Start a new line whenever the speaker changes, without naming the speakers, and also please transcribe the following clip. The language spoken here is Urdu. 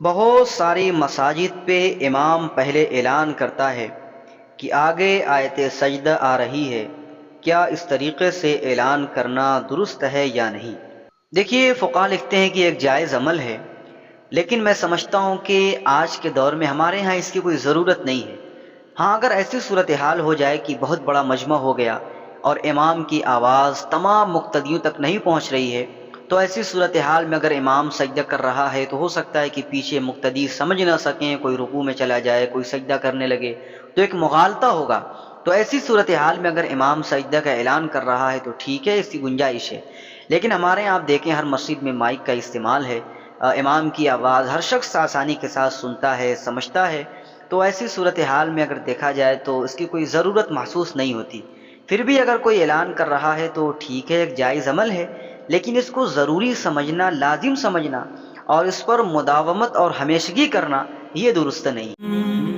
بہت ساری مساجد پہ امام پہلے اعلان کرتا ہے کہ آگے آیت سجدہ آ رہی ہے۔ کیا اس طریقے سے اعلان کرنا درست ہے یا نہیں؟ دیکھیے، فقہا لکھتے ہیں کہ ایک جائز عمل ہے، لیکن میں سمجھتا ہوں کہ آج کے دور میں ہمارے ہاں اس کی کوئی ضرورت نہیں ہے۔ ہاں، اگر ایسی صورتحال ہو جائے کہ بہت بڑا مجمع ہو گیا اور امام کی آواز تمام مقتدیوں تک نہیں پہنچ رہی ہے، تو ایسی صورتحال میں اگر امام سجدہ کر رہا ہے تو ہو سکتا ہے کہ پیچھے مقتدی سمجھ نہ سکیں، کوئی رکوع میں چلا جائے، کوئی سجدہ کرنے لگے تو ایک مغالطہ ہوگا۔ تو ایسی صورتحال میں اگر امام سجدہ کا اعلان کر رہا ہے تو ٹھیک ہے، اس کی گنجائش ہے۔ لیکن ہمارے یہاں آپ دیکھیں، ہر مسجد میں مائک کا استعمال ہے، امام کی آواز ہر شخص آسانی کے ساتھ سنتا ہے، سمجھتا ہے۔ تو ایسی صورتحال میں اگر دیکھا جائے تو اس کی کوئی ضرورت محسوس نہیں ہوتی۔ پھر بھی اگر کوئی اعلان کر رہا ہے تو ٹھیک ہے، ایک جائز عمل ہے، لیکن اس کو ضروری سمجھنا، لازم سمجھنا اور اس پر مداومت اور ہمیشگی کرنا، یہ درست نہیں۔